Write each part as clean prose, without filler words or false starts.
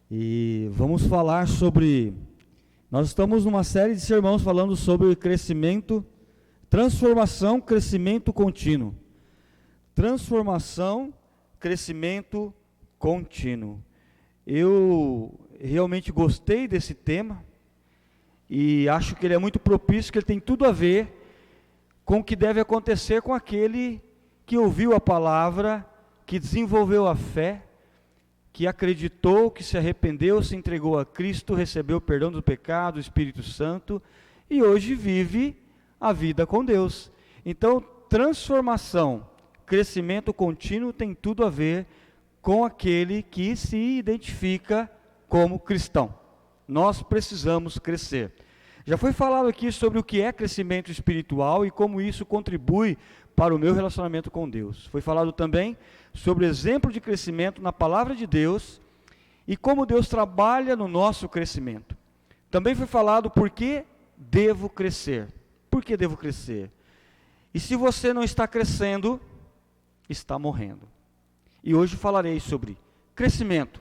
E vamos falar sobre... Nós estamos numa série de sermões falando sobre crescimento, transformação, crescimento contínuo. Transformação, crescimento contínuo. Eu realmente gostei desse tema e acho que ele é muito propício, que ele tem tudo a ver com o que deve acontecer com aquele que ouviu a palavra, que desenvolveu a fé, que acreditou, que se arrependeu, se entregou a Cristo, recebeu o perdão do pecado, o Espírito Santo, e hoje vive a vida com Deus. Então, transformação, crescimento contínuo tem tudo a ver com aquele que se identifica como cristão. Nós precisamos crescer. Já foi falado aqui sobre o que é crescimento espiritual e como isso contribui para o meu relacionamento com Deus. Foi falado também sobre o exemplo de crescimento na palavra de Deus e como Deus trabalha no nosso crescimento. Também foi falado por que devo crescer. Por que devo crescer? E se você não está crescendo, está morrendo. E hoje falarei sobre crescimento,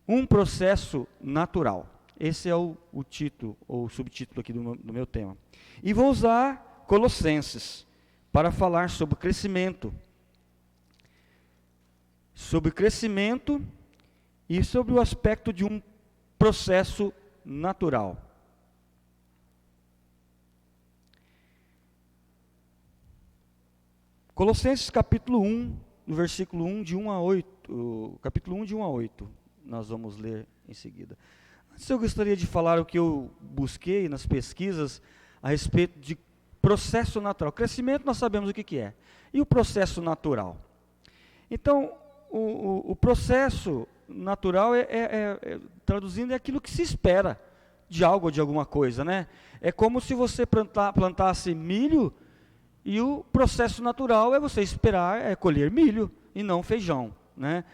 um processo natural. Esse é o título, ou o subtítulo aqui do meu tema. E vou usar Colossenses para falar sobre crescimento. Sobre crescimento e sobre o aspecto de um processo natural. Colossenses capítulo 1, no versículo 1 de 1 a 8, capítulo 1 de 1 a 8, nós vamos ler em seguida. Antes eu gostaria de falar o que eu busquei nas pesquisas a respeito de processo natural. Crescimento nós sabemos o que é. E o processo natural? Então, o processo natural traduzindo, é aquilo que se espera de algo ou de alguma coisa, né? É como se você plantasse milho e o processo natural é você esperar colher milho e não feijão, né?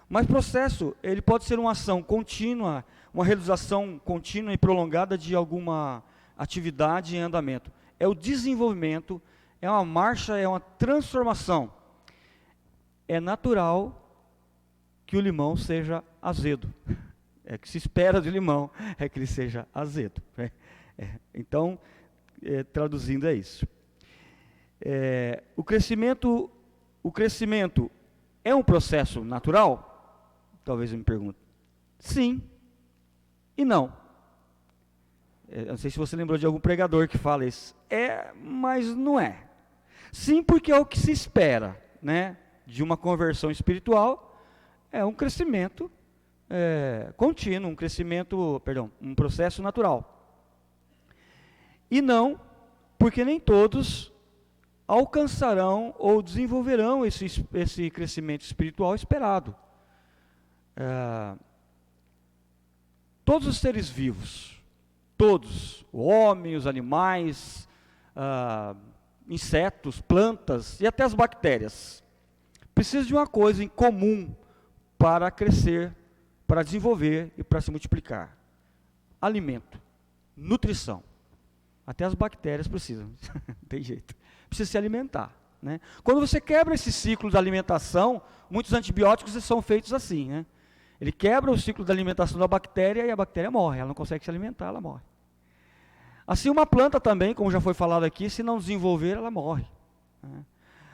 Mas processo, ele pode ser uma ação contínua, uma realização contínua e prolongada de alguma atividade em andamento. É o desenvolvimento, é uma marcha, é uma transformação. É natural que o limão seja azedo. É que se espera de limão, é que ele seja azedo. Então, traduzindo é isso. O crescimento é um processo natural? Talvez eu me pergunte. Sim e não. Eu não sei se você lembrou de algum pregador que fala isso. Mas não é. Sim, porque é o que se espera, né, de uma conversão espiritual. É um crescimento contínuo, um processo natural. E não, porque nem todos alcançarão ou desenvolverão esse crescimento espiritual esperado. Todos os seres vivos, todos, o homem, os animais, insetos, plantas e até as bactérias, precisam de uma coisa em comum para crescer, para desenvolver e para se multiplicar: alimento, nutrição. Até as bactérias precisam, não tem jeito, precisa se alimentar, né? Quando você quebra esse ciclo da alimentação, muitos antibióticos são feitos assim, né? Ele quebra o ciclo da alimentação da bactéria e a bactéria morre, ela não consegue se alimentar, ela morre. Assim uma planta também, como já foi falado aqui, se não desenvolver, ela morre, né?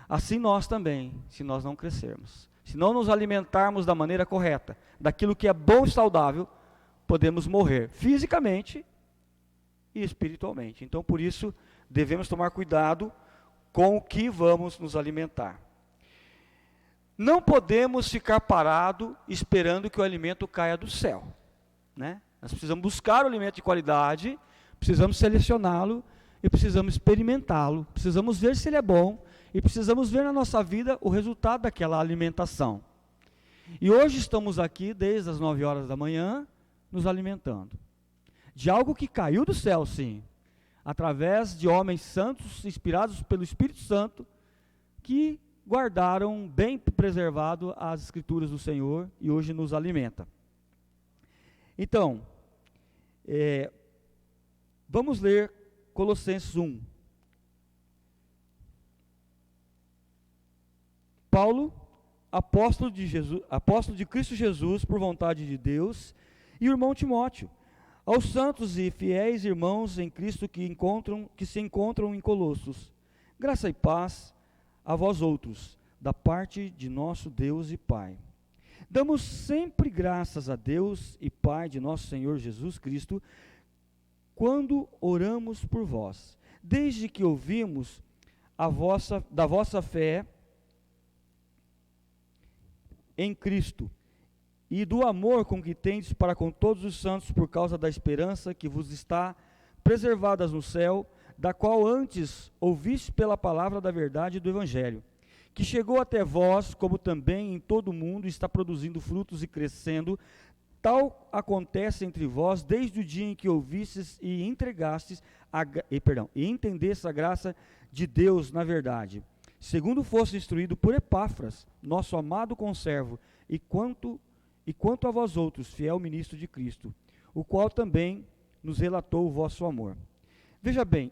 Assim nós também, se nós não crescermos, se não nos alimentarmos da maneira correta, daquilo que é bom e saudável, podemos morrer fisicamente e espiritualmente. Então, por isso, devemos tomar cuidado com o que vamos nos alimentar. Não podemos ficar parado esperando que o alimento caia do céu, né? Nós precisamos buscar o alimento de qualidade, precisamos selecioná-lo e precisamos experimentá-lo, precisamos ver se ele é bom e precisamos ver na nossa vida o resultado daquela alimentação. E hoje estamos aqui desde as 9 horas da manhã nos alimentando de algo que caiu do céu, sim, através de homens santos, inspirados pelo Espírito Santo, que guardaram bem preservado as Escrituras do Senhor e hoje nos alimenta. Então, vamos ler Colossenses 1. Paulo, apóstolo de Cristo Jesus, por vontade de Deus, e o irmão Timóteo, aos santos e fiéis irmãos em Cristo que se encontram em Colossos. Graça e paz a vós outros, da parte de nosso Deus e Pai. Damos sempre graças a Deus e Pai de nosso Senhor Jesus Cristo, quando oramos por vós, desde que ouvimos da vossa fé em Cristo, e do amor com que tendes para com todos os santos por causa da esperança que vos está preservadas no céu, da qual antes ouvistes pela palavra da verdade do Evangelho, que chegou até vós, como também em todo o mundo está produzindo frutos e crescendo. Tal acontece entre vós desde o dia em que ouvistes e entendestes a graça de Deus na verdade, segundo fosse instruído por Epáfras, nosso amado conservo, e quanto a vós outros, fiel ministro de Cristo, o qual também nos relatou o vosso amor. Veja bem,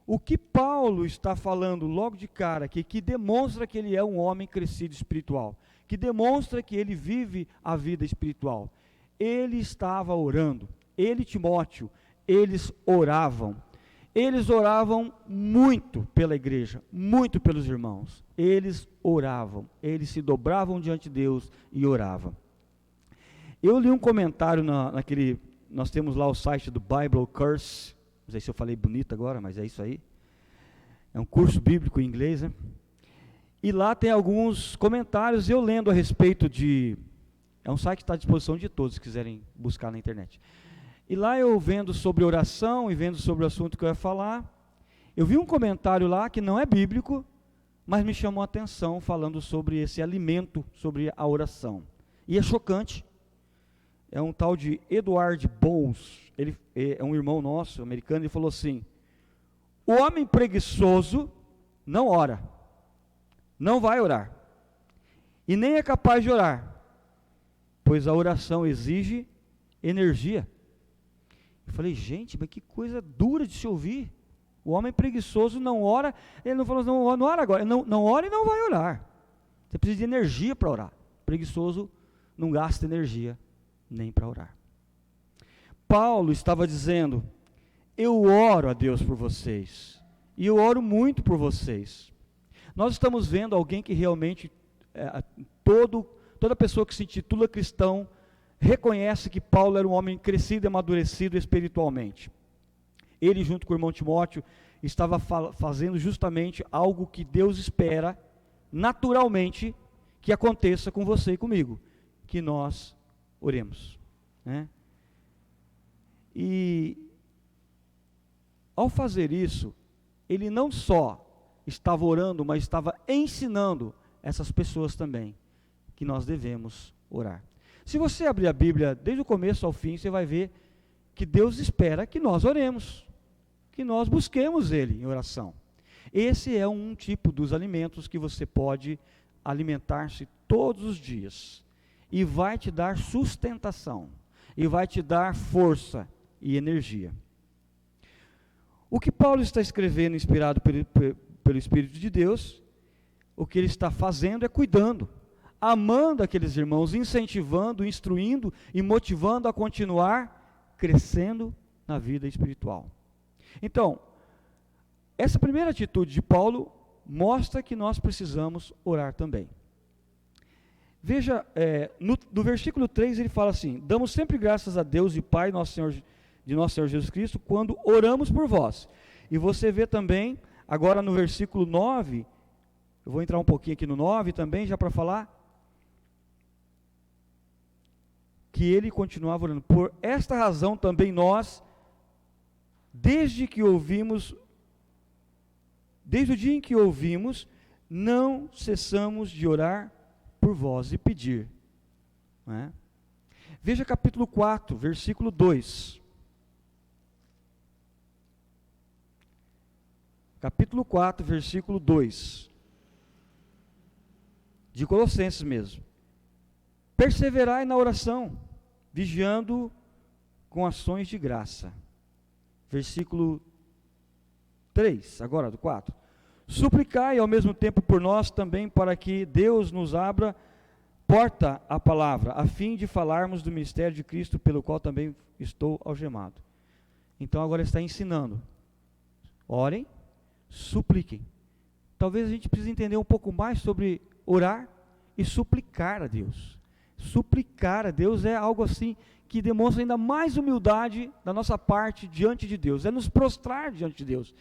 o que Paulo está falando logo de cara aqui, que demonstra que ele é um homem crescido espiritual, que demonstra que ele vive a vida espiritual. Ele estava orando, ele e Timóteo, eles oravam muito pela igreja, muito pelos irmãos, eles oravam, eles se dobravam diante de Deus e oravam. Eu li um comentário nós temos lá o site do Bible Curse, não sei se eu falei bonito agora, mas é isso aí, é um curso bíblico em inglês, né? E lá tem alguns comentários, eu lendo a respeito é um site que está à disposição de todos, se quiserem buscar na internet. E lá eu vendo sobre oração e vendo sobre o assunto que eu ia falar, eu vi um comentário lá que não é bíblico, mas me chamou a atenção falando sobre esse alimento, sobre a oração. E é chocante. É um tal de Edward Bowles, ele é um irmão nosso, americano, ele falou assim: o homem preguiçoso não ora, não vai orar, e nem é capaz de orar, pois a oração exige energia. Eu falei, gente, mas que coisa dura de se ouvir. O homem preguiçoso não ora, ele não falou, não ora agora, não ora e não vai orar. Você precisa de energia para orar. Preguiçoso não gasta energia nem para orar. Paulo estava dizendo, eu oro a Deus por vocês, e eu oro muito por vocês. Nós estamos vendo alguém que realmente, toda pessoa que se intitula cristão, reconhece que Paulo era um homem crescido e amadurecido espiritualmente. Ele, junto com o irmão Timóteo, estava fazendo justamente algo que Deus espera, naturalmente, que aconteça com você e comigo, que nós oremos, né? E ao fazer isso, ele não só estava orando, mas estava ensinando essas pessoas também que nós devemos orar. Se você abrir a Bíblia desde o começo ao fim, você vai ver que Deus espera que nós oremos, que nós busquemos Ele em oração. Esse é um tipo dos alimentos que você pode alimentar-se todos os dias, e vai te dar sustentação, e vai te dar força e energia. O que Paulo está escrevendo, inspirado pelo Espírito de Deus, o que ele está fazendo é cuidando, amando aqueles irmãos, incentivando, instruindo e motivando a continuar crescendo na vida espiritual. Então, essa primeira atitude de Paulo mostra que nós precisamos orar também. Veja, no versículo 3 ele fala assim, damos sempre graças a Deus e Pai de nosso Senhor Jesus Cristo, quando oramos por vós. E você vê também, agora no versículo 9, eu vou entrar um pouquinho aqui no 9 também, já para falar, que ele continuava orando. Por esta razão também nós, desde o dia em que ouvimos, não cessamos de orar por vós e pedir. Não é? Veja capítulo 4, versículo 2. Capítulo 4, versículo 2. De Colossenses mesmo. Perseverai na oração, vigiando com ações de graça. Versículo 3, agora do 4. Suplicai ao mesmo tempo por nós também, para que Deus nos abra porta à palavra, a fim de falarmos do mistério de Cristo, pelo qual também estou algemado. Então agora ele está ensinando. Orem, supliquem. Talvez a gente precise entender um pouco mais sobre orar e suplicar a Deus. Suplicar a Deus é algo assim que demonstra ainda mais humildade da nossa parte diante de Deus, é nos prostrar diante de Deus.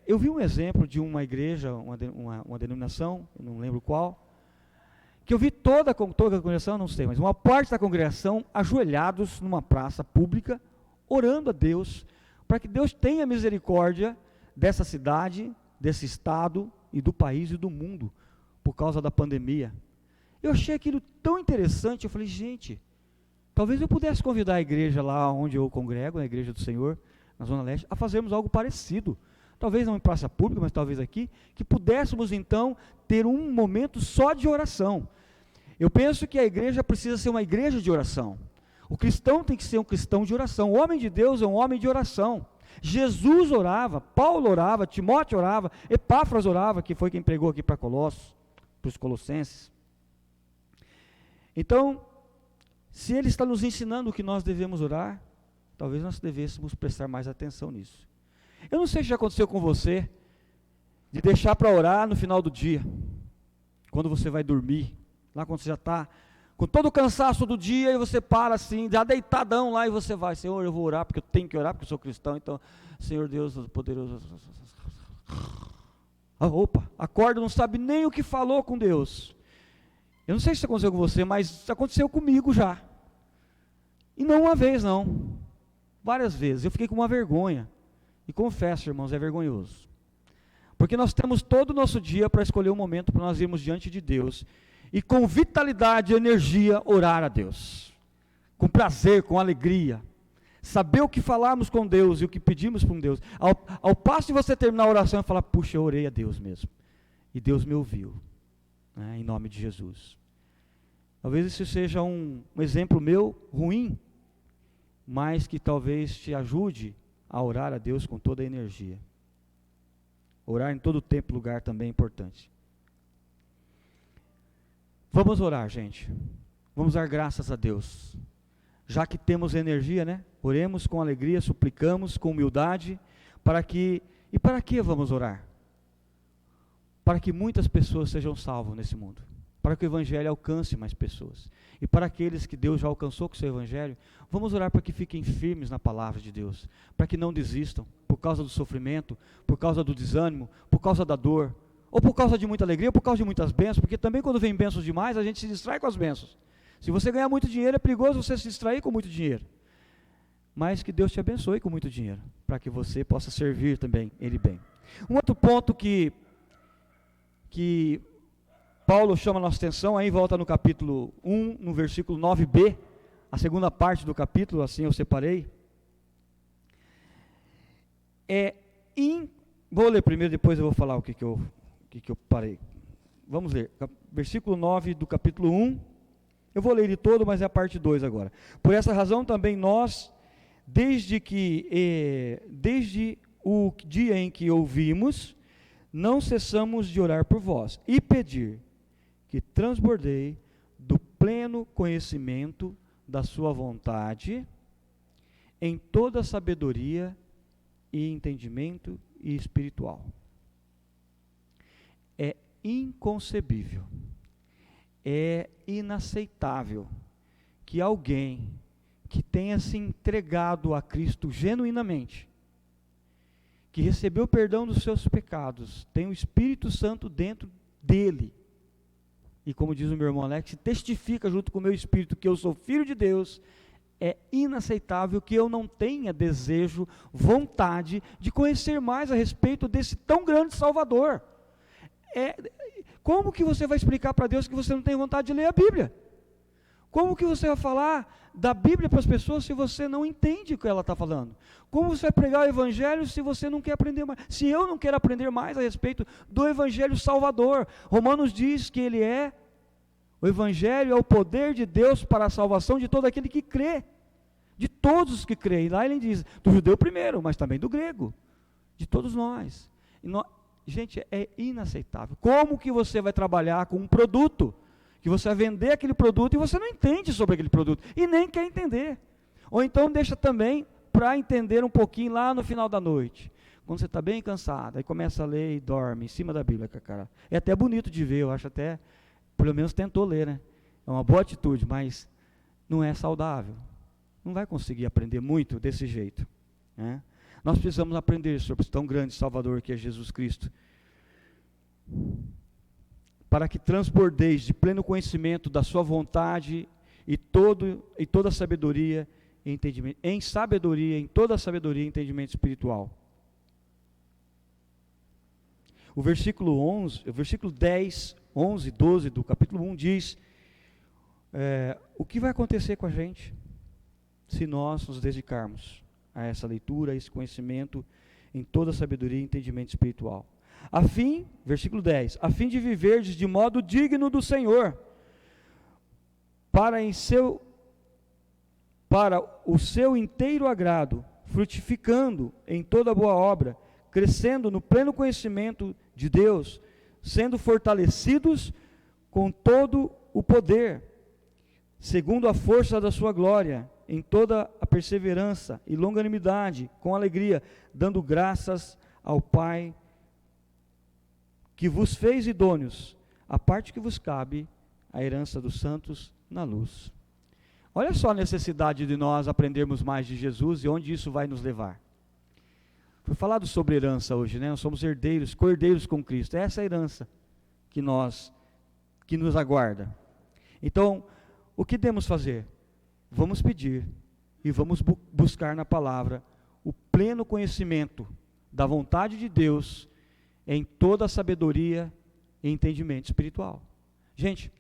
Eu vi um exemplo de uma igreja, uma denominação, eu não lembro qual, que eu vi toda a congregação, não sei, mas uma parte da congregação ajoelhados numa praça pública, orando a Deus, para que Deus tenha misericórdia dessa cidade, desse estado e do país e do mundo, por causa da pandemia. Eu achei aquilo tão interessante, eu falei, gente, talvez eu pudesse convidar a igreja lá onde eu congrego, na Igreja do Senhor, na Zona Leste, a fazermos algo parecido. Talvez não em praça pública, mas talvez aqui, que pudéssemos então ter um momento só de oração. Eu penso que a igreja precisa ser uma igreja de oração. O cristão tem que ser um cristão de oração. O homem de Deus é um homem de oração. Jesus orava, Paulo orava, Timóteo orava, Epáfras orava, que foi quem pregou aqui para Colossos, para os colossenses. Então, se ele está nos ensinando o que nós devemos orar, talvez nós devêssemos prestar mais atenção nisso. Eu não sei se já aconteceu com você, de deixar para orar no final do dia, quando você vai dormir, lá quando você já está com todo o cansaço do dia, e você para assim, já deitadão lá, e você vai, Senhor, eu vou orar, porque eu tenho que orar, porque eu sou cristão, então, Senhor Deus poderoso, acorda, não sabe nem o que falou com Deus. Eu não sei se isso aconteceu com você, mas aconteceu comigo já, e não uma vez não, várias vezes, eu fiquei com uma vergonha, e confesso, irmãos, é vergonhoso, porque nós temos todo o nosso dia para escolher um momento para nós irmos diante de Deus, e com vitalidade e energia orar a Deus, com prazer, com alegria, saber o que falarmos com Deus e o que pedimos para Deus, ao passo de você terminar a oração e falar, puxa, eu orei a Deus mesmo, e Deus me ouviu, né, em nome de Jesus. Talvez isso seja um exemplo meu, ruim, mas que talvez te ajude a orar a Deus com toda a energia. Orar em todo tempo e lugar também é importante. Vamos orar, gente. Vamos dar graças a Deus. Já que temos energia, né? Oremos com alegria, suplicamos com humildade, para que vamos orar? Para que muitas pessoas sejam salvas nesse mundo. Para que o Evangelho alcance mais pessoas. E para aqueles que Deus já alcançou com o seu Evangelho, vamos orar para que fiquem firmes na palavra de Deus. Para que não desistam, por causa do sofrimento, por causa do desânimo, por causa da dor, ou por causa de muita alegria, ou por causa de muitas bênçãos, porque também quando vem bênçãos demais, a gente se distrai com as bênçãos. Se você ganhar muito dinheiro, é perigoso você se distrair com muito dinheiro. Mas que Deus te abençoe com muito dinheiro, para que você possa servir também Ele bem. Um outro ponto que Paulo chama a nossa atenção, aí volta no capítulo 1, no versículo 9b, a segunda parte do capítulo, assim eu separei. Vou ler primeiro, depois eu vou falar o que eu parei. Vamos ler, versículo 9 do capítulo 1, eu vou ler ele todo, mas é a parte 2 agora. Por essa razão também nós, desde o dia em que ouvimos, não cessamos de orar por vós, e pedir que transbordei do pleno conhecimento da sua vontade, em toda sabedoria e entendimento e espiritual. É inconcebível, é inaceitável que alguém que tenha se entregado a Cristo genuinamente, que recebeu o perdão dos seus pecados, tem o Espírito Santo dentro dele, e como diz o meu irmão Alex, testifica junto com o meu espírito que eu sou filho de Deus, é inaceitável que eu não tenha desejo, vontade de conhecer mais a respeito desse tão grande Salvador. Como que você vai explicar para Deus que você não tem vontade de ler a Bíblia? Como que você vai falar da Bíblia para as pessoas se você não entende o que ela está falando? Como você vai pregar o Evangelho se você não quer aprender mais? Se eu não quero aprender mais a respeito do Evangelho Salvador, Romanos diz que o Evangelho é o poder de Deus para a salvação de todo aquele que crê, de todos os que creem. Lá ele diz, do judeu primeiro, mas também do grego, de todos nós. Gente, é inaceitável. Como que você vai trabalhar com um produto, que você vai vender aquele produto e você não entende sobre aquele produto, e nem quer entender. Ou então deixa também para entender um pouquinho lá no final da noite, quando você está bem cansado, aí começa a ler e dorme em cima da Bíblia, cara. É até bonito de ver, eu acho até, pelo menos tentou ler, né? É uma boa atitude, mas não é saudável. Não vai conseguir aprender muito desse jeito, né? Nós precisamos aprender sobre esse tão grande Salvador que é Jesus Cristo, para que transbordeis de pleno conhecimento da sua vontade e toda sabedoria e entendimento, em toda sabedoria e entendimento espiritual. O versículo 10, 11, 12 do capítulo 1 diz, o que vai acontecer com a gente se nós nos dedicarmos a essa leitura, a esse conhecimento em toda sabedoria e entendimento espiritual. Versículo 10, a fim de viverdes de modo digno do Senhor, para o seu inteiro agrado, frutificando em toda boa obra, crescendo no pleno conhecimento de Deus, sendo fortalecidos com todo o poder, segundo a força da sua glória, em toda a perseverança e longanimidade, com alegria, dando graças ao Pai, que vos fez idôneos, a parte que vos cabe, a herança dos santos na luz. Olha só a necessidade de nós aprendermos mais de Jesus e onde isso vai nos levar. Foi falado sobre herança hoje, né? Nós somos herdeiros, co-herdeiros com Cristo. É essa herança que nos aguarda. Então, o que devemos fazer? Vamos pedir e vamos buscar na palavra o pleno conhecimento da vontade de Deus em toda a sabedoria e entendimento espiritual. Gente,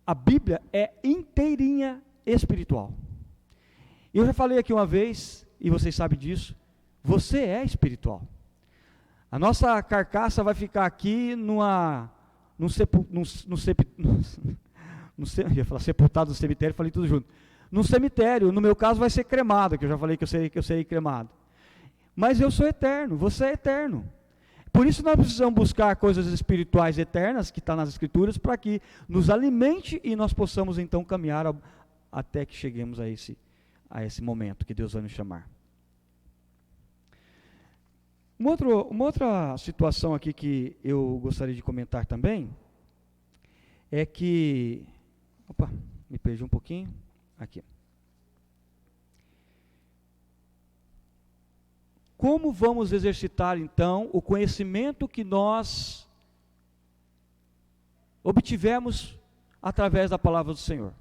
a Bíblia é inteirinha espiritual. Eu já falei aqui uma vez, e vocês sabem disso, você é espiritual. A nossa carcaça vai ficar aqui sepultado no cemitério, falei tudo junto. Num cemitério, no meu caso vai ser cremado, que eu já falei que eu serei cremado. Mas eu sou eterno, você é eterno. Por isso nós precisamos buscar coisas espirituais eternas, que está nas Escrituras, para que nos alimente e nós possamos então caminhar até que cheguemos a esse momento que Deus vai nos chamar. Uma outra situação aqui que eu gostaria de comentar também, é que, me perdi um pouquinho, aqui. Como vamos exercitar então o conhecimento que nós obtivemos através da palavra do Senhor?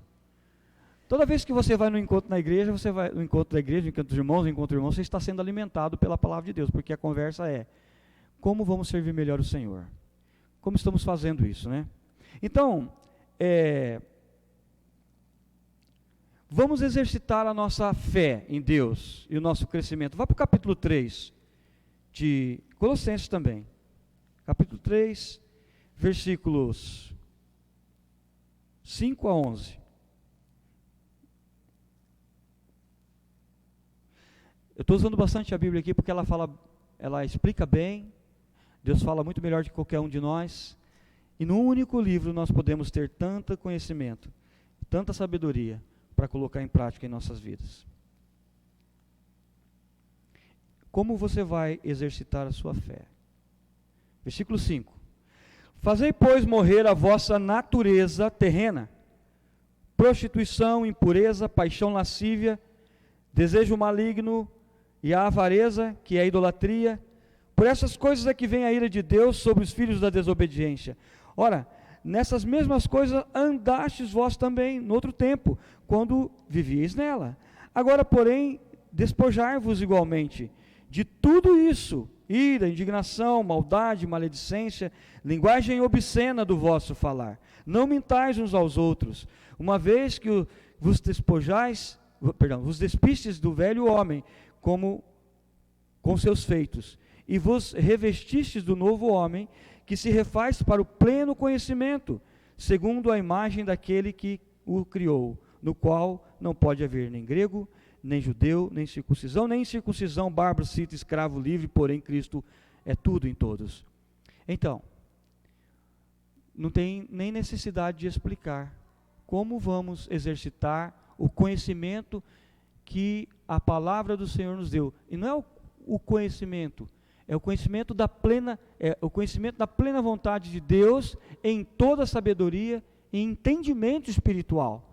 Toda vez que você vai no encontro na igreja, no encontro dos irmãos, você está sendo alimentado pela palavra de Deus, porque a conversa é, como vamos servir melhor o Senhor? Como estamos fazendo isso, né? Então, vamos exercitar a nossa fé em Deus e o nosso crescimento. Vá para o capítulo 3 de Colossenses também. Capítulo 3, versículos 5 a 11. Eu estou usando bastante a Bíblia aqui porque ela explica bem, Deus fala muito melhor de qualquer um de nós, e no único livro nós podemos ter tanto conhecimento, tanta sabedoria, para colocar em prática em nossas vidas. Como você vai exercitar a sua fé? Versículo 5. Fazei, pois, morrer a vossa natureza terrena, prostituição, impureza, paixão lascívia, desejo maligno e a avareza, que é a idolatria. Por essas coisas é que vem a ira de Deus sobre os filhos da desobediência. Ora, nessas mesmas coisas andastes vós também, no outro tempo, quando vivíeis nela. Agora, porém, despojar-vos igualmente de tudo isso, ira, indignação, maldade, maledicência, linguagem obscena do vosso falar. Não mintais uns aos outros, uma vez que vos despistes do velho homem, como com seus feitos, e vos revestistes do novo homem, que se refaz para o pleno conhecimento, segundo a imagem daquele que o criou, no qual não pode haver nem grego, nem judeu, nem circuncisão, bárbaro, cita, escravo, livre, porém Cristo é tudo em todos. Então, não tem nem necessidade de explicar como vamos exercitar o conhecimento que a palavra do Senhor nos deu. E não é o conhecimento, é o conhecimento da plena vontade de Deus em toda a sabedoria e entendimento espiritual.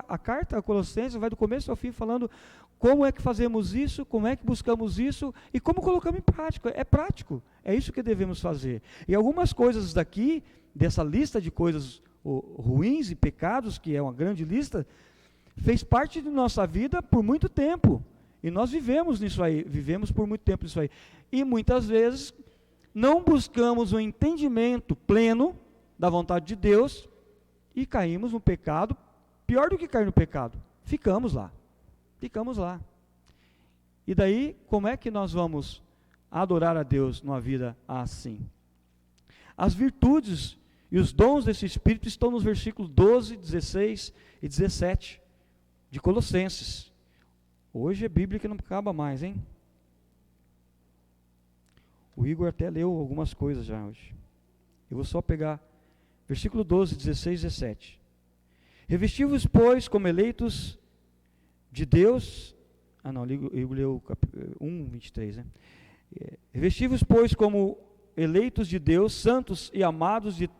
A carta a Colossenses vai do começo ao fim falando como é que fazemos isso, como é que buscamos isso e como colocamos em prática. É prático, é isso que devemos fazer. E algumas coisas daqui, dessa lista de coisas ruins e pecados, que é uma grande lista, fez parte de nossa vida por muito tempo. E nós vivemos por muito tempo nisso aí. E muitas vezes não buscamos o entendimento pleno da vontade de Deus e caímos no pecado. Pior do que cair no pecado, ficamos lá. E daí, como é que nós vamos adorar a Deus numa vida assim? As virtudes e os dons desse Espírito estão nos versículos 12, 16 e 17 de Colossenses. Hoje é Bíblia que não acaba mais, hein? O Igor até leu algumas coisas já hoje. Eu vou só pegar versículo 12, 16 e 17. Revesti-vos, pois, como eleitos de Deus. Igor leu 1, 23, né? Revesti-vos, pois, como eleitos de Deus, santos e amados, de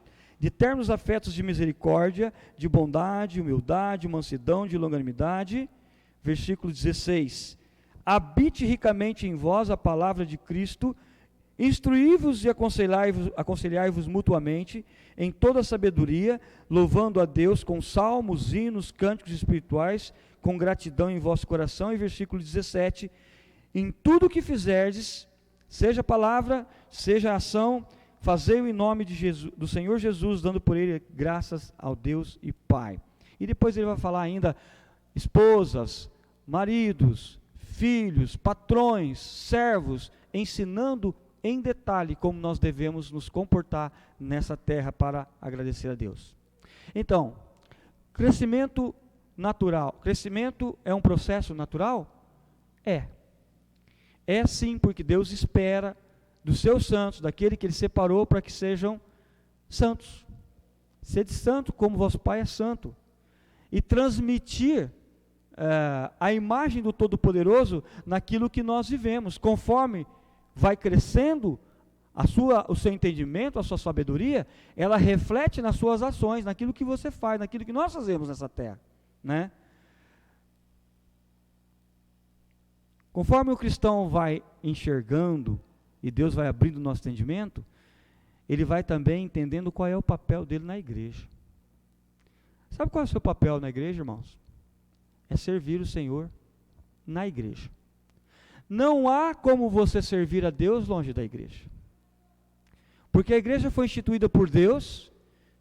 ternos afetos de misericórdia, de bondade, humildade, mansidão, de longanimidade. Versículo 16. Habite ricamente em vós a palavra de Cristo, instruí-vos e aconselhai-vos mutuamente em toda sabedoria, louvando a Deus com salmos, hinos, cânticos espirituais, com gratidão em vosso coração. E versículo 17. Em tudo o que fizerdes, seja palavra, seja ação, fazei-o em nome de Jesus, do Senhor Jesus, dando por ele graças ao Deus e Pai. E depois ele vai falar ainda esposas, maridos, filhos, patrões, servos, ensinando em detalhe como nós devemos nos comportar nessa terra para agradecer a Deus. Então, crescimento natural. Crescimento é um processo natural? É. É sim, porque Deus espera dos seus santos, daquele que Ele separou para que sejam santos. Sede santo como vosso Pai é santo. E transmitir a imagem do Todo-Poderoso naquilo que nós vivemos, conforme vai crescendo o seu entendimento, a sua sabedoria, ela reflete nas suas ações, naquilo que você faz, naquilo que nós fazemos nessa terra, né? Conforme o cristão vai enxergando e Deus vai abrindo o nosso entendimento, ele vai também entendendo qual é o papel dele na igreja. Sabe qual é o seu papel na igreja, irmãos? É servir o Senhor na igreja. Não há como você servir a Deus longe da igreja. Porque a igreja foi instituída por Deus,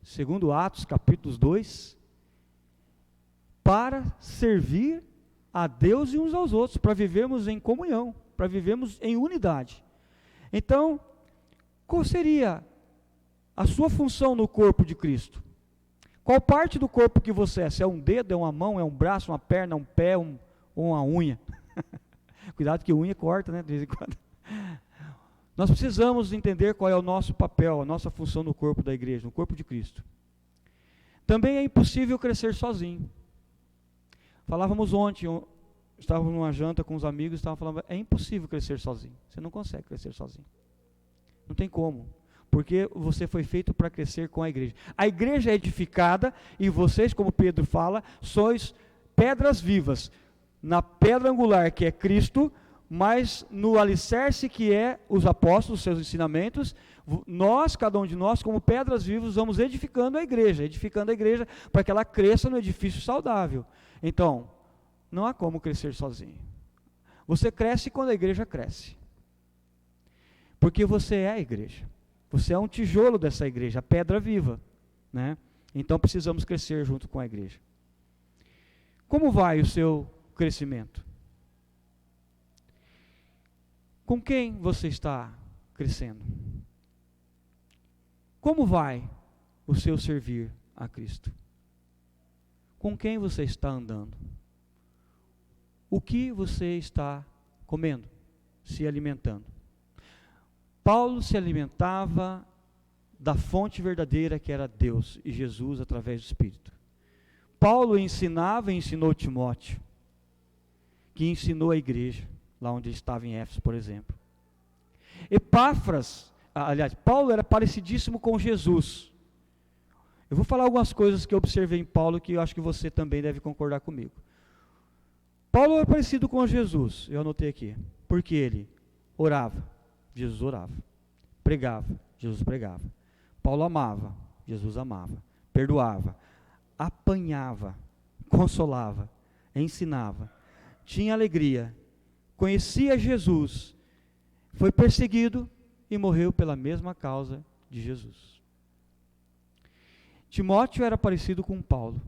segundo Atos capítulo 2, para servir a Deus e uns aos outros, para vivermos em comunhão, para vivermos em unidade. Então, qual seria a sua função no corpo de Cristo? Qual parte do corpo que você é? Se é um dedo, é uma mão, é um braço, uma perna, um pé, ou uma unha? Cuidado que unha corta, né, de vez em quando. Nós precisamos entender qual é o nosso papel, a nossa função no corpo da igreja, no corpo de Cristo. Também é impossível crescer sozinho. Falávamos ontem, estávamos numa janta com os amigos, estávamos falando, é impossível crescer sozinho. Você não consegue crescer sozinho. Não tem como. Porque você foi feito para crescer com a igreja. A igreja é edificada e vocês, como Pedro fala, sois pedras vivas. Na pedra angular que é Cristo, mas no alicerce que é os apóstolos, seus ensinamentos, nós, cada um de nós, como pedras vivas, vamos edificando a igreja para que ela cresça no edifício saudável. Então, não há como crescer sozinho. Você cresce quando a igreja cresce. Porque você é a igreja. Você é um tijolo dessa igreja, a pedra viva, né? Então precisamos crescer junto com a igreja. Como vai o seu crescimento? Com quem você está crescendo? Como vai o seu servir a Cristo? Com quem você está andando? O que você está comendo, se alimentando? Paulo se alimentava da fonte verdadeira que era Deus e Jesus através do Espírito. Paulo ensinava e ensinou Timóteo, que ensinou a igreja, lá onde ele estava em Éfeso, por exemplo. Epáfras, aliás, Paulo era parecidíssimo com Jesus. Eu vou falar algumas coisas que eu observei em Paulo que eu acho que você também deve concordar comigo. Paulo era parecido com Jesus, eu anotei aqui, porque ele orava, Jesus orava, pregava, Jesus pregava. Paulo amava, Jesus amava, perdoava, apanhava, consolava, ensinava, tinha alegria, conhecia Jesus, foi perseguido e morreu pela mesma causa de Jesus. Timóteo era parecido com Paulo.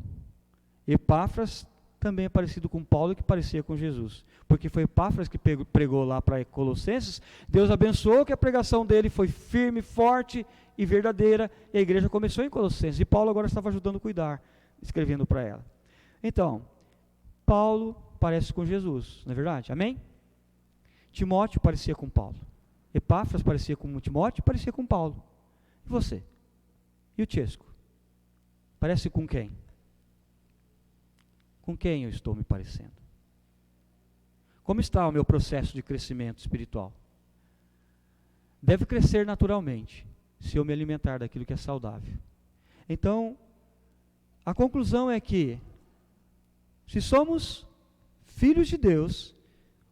Epáfras também é parecido com Paulo, que parecia com Jesus. Porque foi Epáfras que pregou lá para Colossenses. Deus abençoou que a pregação dele foi firme, forte e verdadeira. E a igreja começou em Colossenses. E Paulo agora estava ajudando a cuidar, escrevendo para ela. Então, Paulo parece com Jesus, não é verdade? Amém? Timóteo parecia com Paulo. Epáfras parecia com Timóteo, parecia com Paulo. E você? E o Chesco? Parece com quem? Com quem eu estou me parecendo? Como está o meu processo de crescimento espiritual? Deve crescer naturalmente, se eu me alimentar daquilo que é saudável. Então, a conclusão é que, se somos filhos de Deus,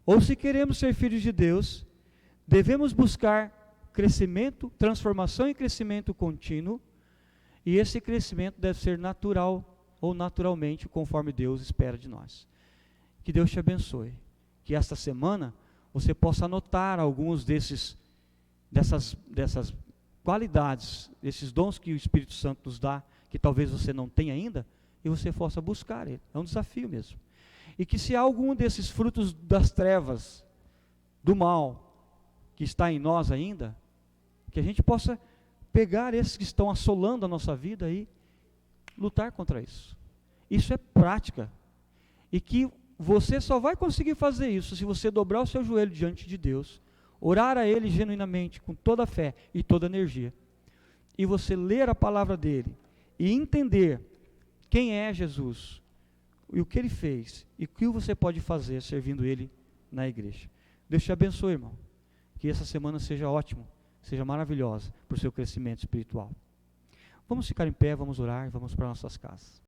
ou se queremos ser filhos de Deus, devemos buscar crescimento, transformação e crescimento contínuo, e esse crescimento deve ser natural ou naturalmente, conforme Deus espera de nós. Que Deus te abençoe. Que esta semana você possa anotar alguns dessas qualidades, desses dons que o Espírito Santo nos dá, que talvez você não tenha ainda, e você possa buscar ele. É um desafio mesmo. E que se há algum desses frutos das trevas, do mal, que está em nós ainda, que a gente possa pegar esses que estão assolando a nossa vida e lutar contra isso. Isso é prática. E que você só vai conseguir fazer isso se você dobrar o seu joelho diante de Deus, orar a Ele genuinamente, com toda a fé e toda a energia, e você ler a palavra dEle, e entender quem é Jesus, e o que Ele fez, e o que você pode fazer servindo Ele na igreja. Deus te abençoe, irmão. Que essa semana seja ótima, seja maravilhosa para o seu crescimento espiritual. Vamos ficar em pé, vamos orar e vamos para nossas casas.